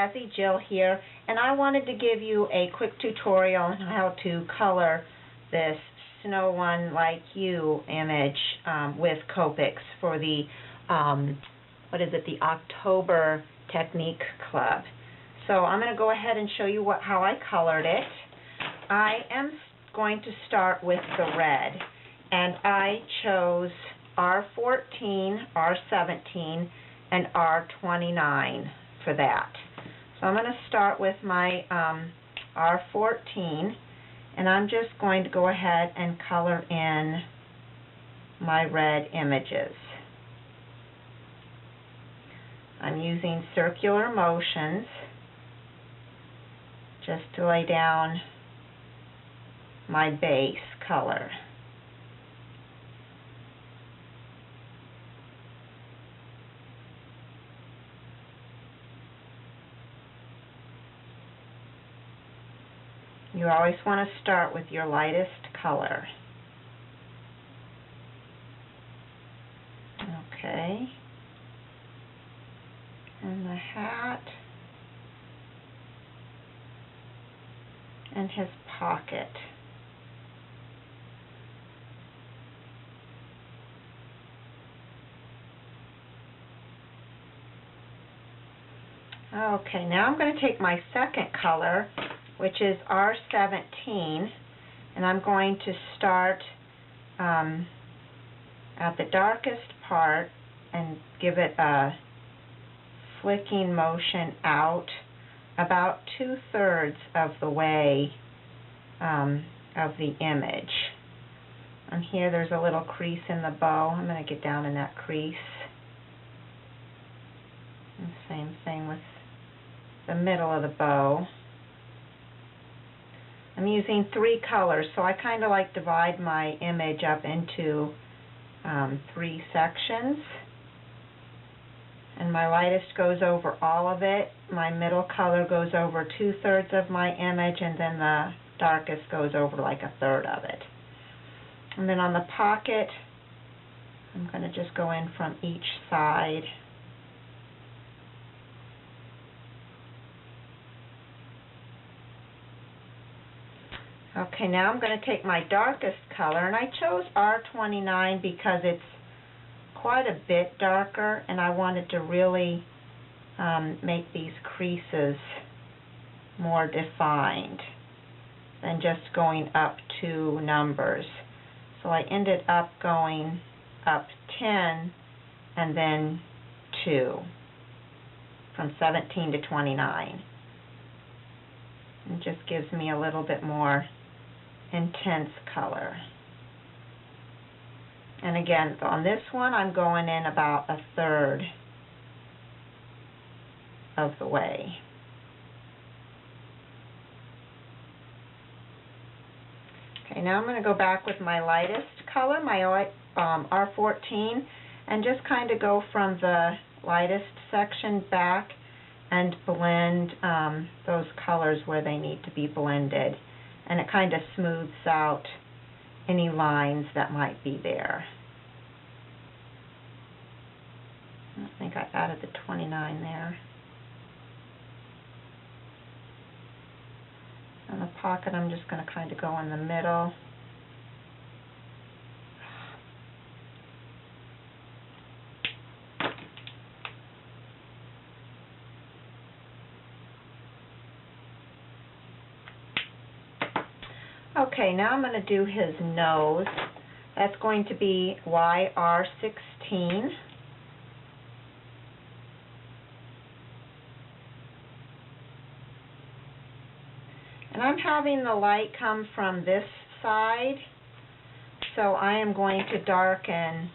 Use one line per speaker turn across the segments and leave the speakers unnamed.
Jazzy Jill here, and I wanted to give you a quick tutorial on how to color this Snow One Like You image with Copics for the, the October Technique Club. So I'm going to go ahead and show you how I colored it. I am going to start with the red, and I chose R14, R17, and R29 for that. So I'm going to start with my R14, and I'm just going to go ahead and color in my red images. I'm using circular motions just to lay down my base color. You always want to start with your lightest color. Okay. And the hat. And his pocket. Okay, now I'm going to take my second color, which is R17, and I'm going to start at the darkest part and give it a flicking motion out about 2/3 of the way of the image. And here there's a little crease in the bow. I'm going to get down in that crease. And same thing with the middle of the bow. I'm using 3 colors, so I kind of like divide my image up into 3 sections. And my lightest goes over all of it, my middle color goes over 2/3 of my image, and then the darkest goes over like 1/3 of it. And then on the pocket, I'm going to just go in from each side. Okay, now I'm going to take my darkest color, and I chose R29 because it's quite a bit darker, and I wanted to really make these creases more defined than just going up 2 numbers. So I ended up going up 10 and then 2, from 17 to 29. It just gives me a little bit more intense color. And again, on this one, I'm going in about 1/3 of the way. Okay, now I'm going to go back with my lightest color, my R14, and just kind of go from the lightest section back and blend those colors where they need to be blended. And it kind of smooths out any lines that might be there. I think I added the 29 there. And the pocket, I'm just going to kind of go in the middle. Okay, now I'm going to do his nose. That's going to be YR16. And I'm having the light come from this side, so I am going to darken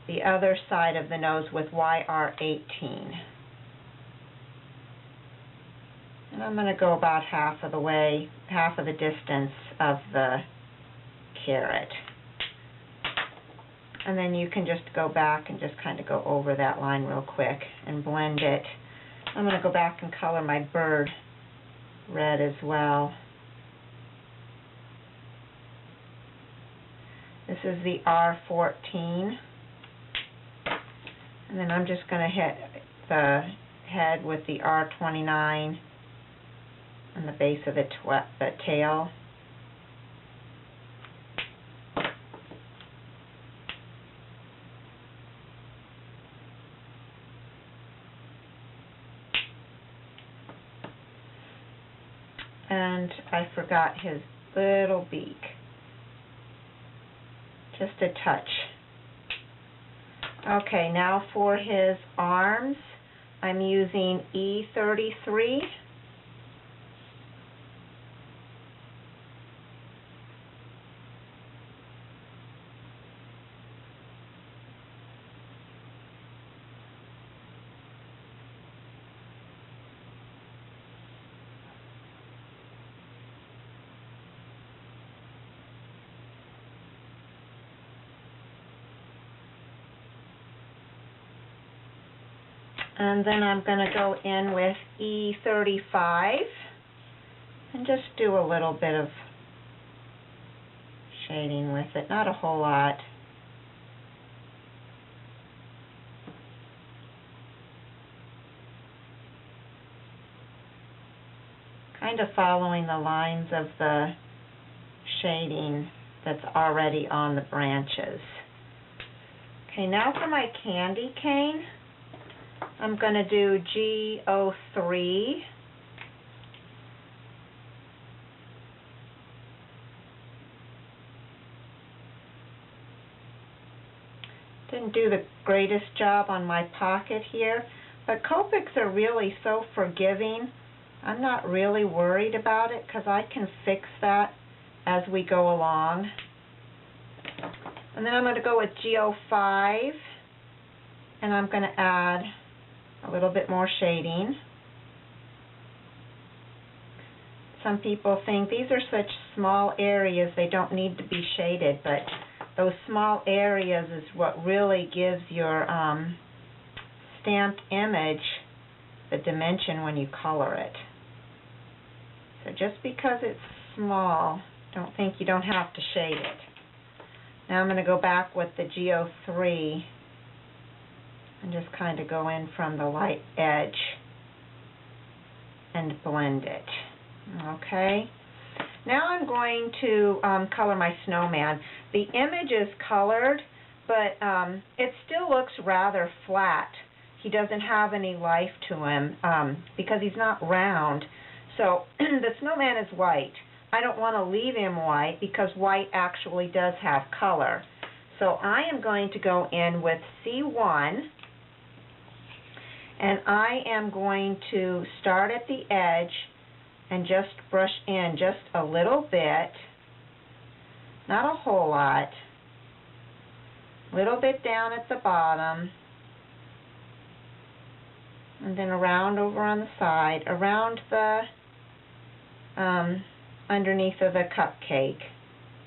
the other side of the nose with YR18. And I'm going to go about half of the way, half of the distance of the carrot. And then you can just go back and just kind of go over that line real quick and blend it. I'm going to go back and color my bird red as well. This is the R14. And then I'm just going to hit the head with the R29 and the base of the tail. And I forgot his little beak. Just a touch. Okay, now for his arms, I'm using E33. And then I'm going to go in with E35 and just do a little bit of shading with it, not a whole lot. Kind of following the lines of the shading that's already on the branches. Okay, now for my candy cane, I'm going to do G03. Didn't do the greatest job on my pocket here, but Copics are really so forgiving. I'm not really worried about it because I can fix that as we go along. And then I'm going to go with G05, and I'm going to add a little bit more shading. Some people think these are such small areas they don't need to be shaded, but those small areas is what really gives your stamped image the dimension when you color it. So just because it's small, don't think you don't have to shade it. Now I'm going to go back with the G03 and just kind of go in from the light edge and blend it. Okay. Now I'm going to color my snowman. The image is colored, but it still looks rather flat. He doesn't have any life to him because he's not round. So the snowman is white. I don't want to leave him white because white actually does have color. So I am going to go in with C1, and I am going to start at the edge and just brush in just a little bit, not a whole lot, a little bit down at the bottom, and then around over on the side, around the underneath of the cupcake,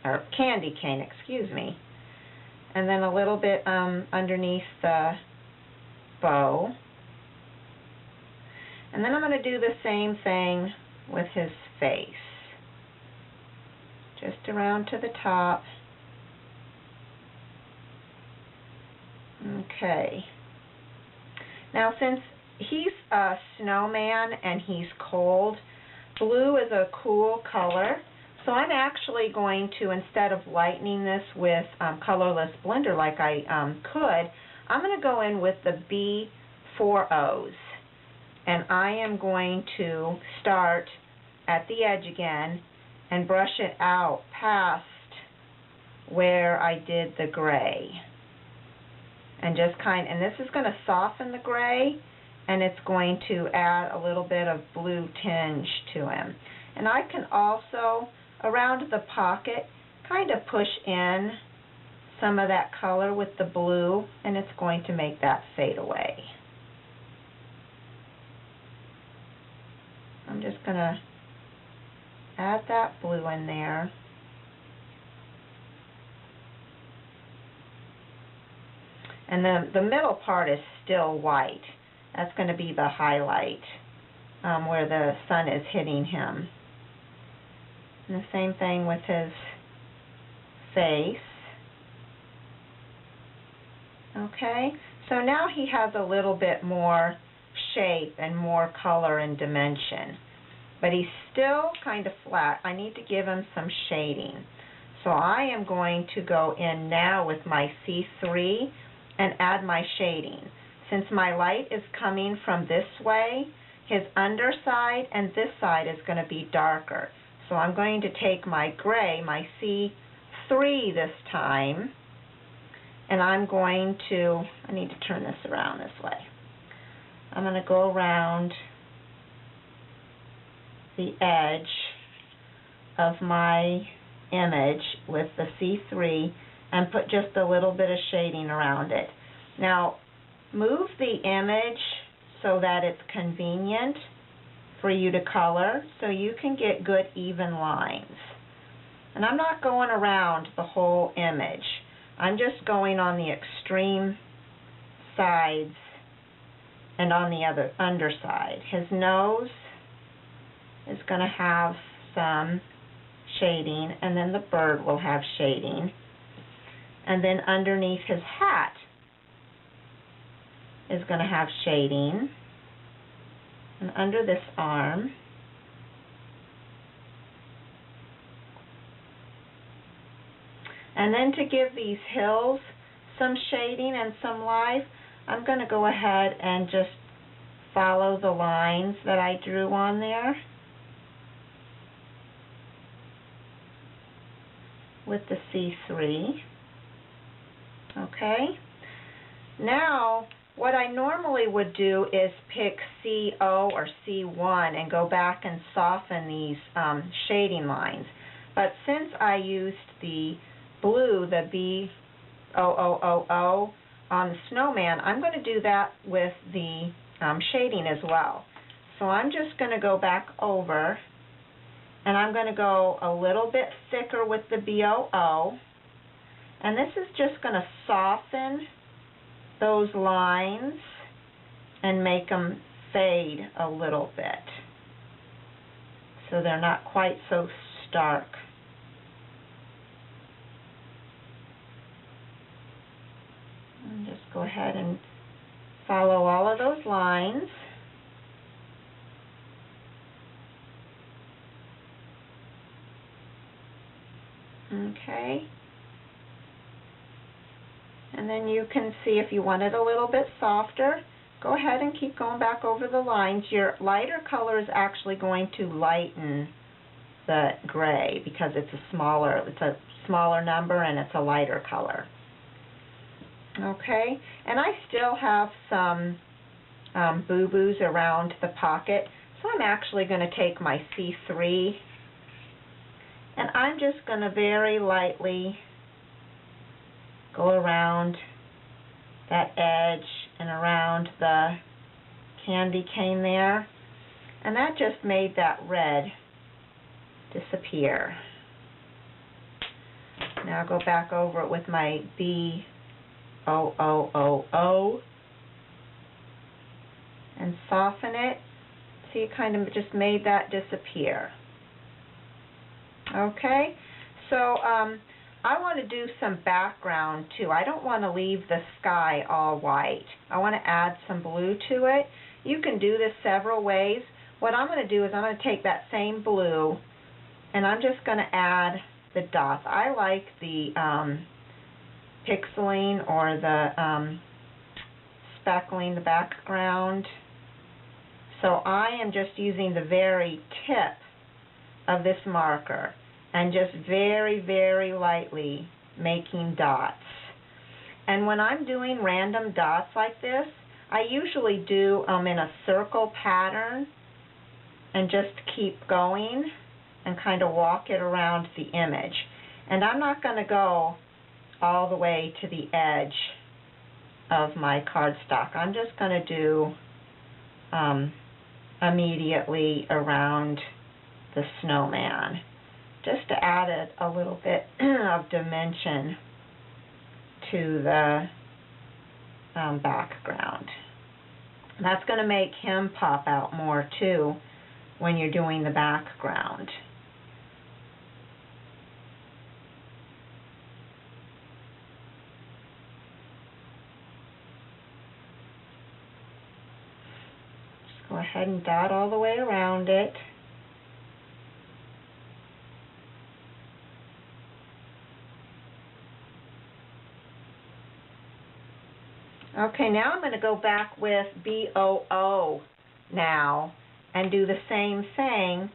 or candy cane, excuse me, and then a little bit underneath the bow. And then I'm going to do the same thing with his face. Just around to the top. Okay. Now since he's a snowman and he's cold, blue is a cool color. So I'm actually going to, instead of lightening this with colorless blender like I could, I'm going to go in with the B40s. And I am going to start at the edge again and brush it out past where I did the gray. And just and this is going to soften the gray, and it's going to add a little bit of blue tinge to him. And I can also, around the pocket, kind of push in some of that color with the blue, and it's going to make that fade away. I'm just going to add that blue in there. And then the middle part is still white. That's going to be the highlight where the sun is hitting him. And the same thing with his face. Okay, so now he has a little bit more shape and more color and dimension. But he's still kind of flat. I need to give him some shading. So I am going to go in now with my C3 and add my shading. Since my light is coming from this way, his underside and this side is going to be darker. So I'm going to take my gray, my C3 this time, and I'm going to, I need to turn this around this way. I'm going to go around the edge of my image with the C3 and put just a little bit of shading around it. Now, move the image so that it's convenient for you to color so you can get good even lines. And I'm not going around the whole image. I'm just going on the extreme sides and on the other underside. His nose is going to have some shading, and then the bird will have shading. And then underneath his hat is going to have shading. And under this arm, and then to give these hills some shading and some life, I'm going to go ahead and just follow the lines that I drew on there with the C3. Okay. Now, what I normally would do is pick CO or C1 and go back and soften these shading lines. But since I used the blue, the B0000 on the snowman, I'm going to do that with the shading as well. So I'm just going to go back over, and I'm going to go a little bit thicker with the B00, and this is just going to soften those lines and make them fade a little bit so they're not quite so stark. And just go ahead and follow all of those lines. Okay. And then you can see if you want it a little bit softer, go ahead and keep going back over the lines. Your lighter color is actually going to lighten the gray because it's a smaller number and it's a lighter color. Okay, and I still have some boo-boos around the pocket, so I'm actually going to take my C3 and I'm just going to very lightly go around that edge and around the candy cane there, and that just made that red disappear. Now I'll go back over it with my B0000 and soften it. See, it kind of just made that disappear. Okay, so I want to do some background too. I don't want to leave the sky all white. I want to add some blue to it. You can do this several ways. What I'm going to do is I'm going to take that same blue and I'm just going to add the dots. I like the pixeling or the speckling the background. So I am just using the very tip of this marker and just very, very lightly making dots. And when I'm doing random dots like this, I usually do in a circle pattern and just keep going and kind of walk it around the image. And I'm not going to go all the way to the edge of my cardstock. I'm just going to do immediately around the snowman, just to add a little bit of dimension to the background. That's going to make him pop out more too when you're doing the background. ahead and dot all the way around it. Okay, now I'm going to go back with BOO now and do the same thing,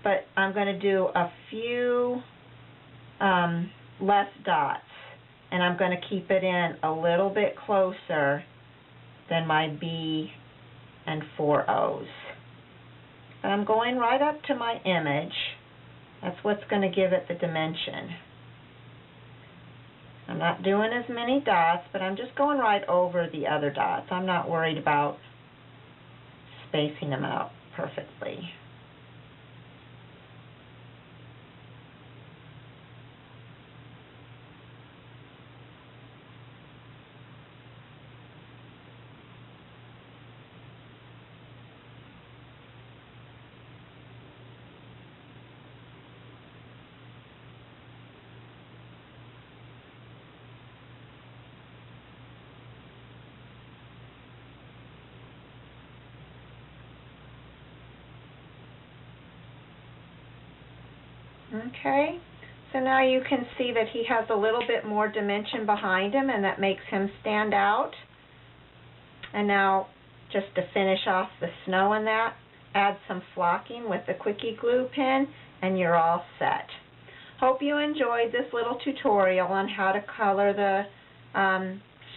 but I'm going to do a few less dots, and I'm going to keep it in a little bit closer than my B and 4 O's. But I'm going right up to my image. That's what's going to give it the dimension. I'm not doing as many dots, but I'm just going right over the other dots. I'm not worried about spacing them out perfectly. Okay, so now you can see that he has a little bit more dimension behind him, and that makes him stand out. And now, just to finish off the snow in that, add some flocking with the quickie glue pen, and you're all set. Hope you enjoyed this little tutorial on how to color the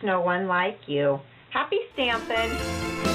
snow one like you. Happy stamping!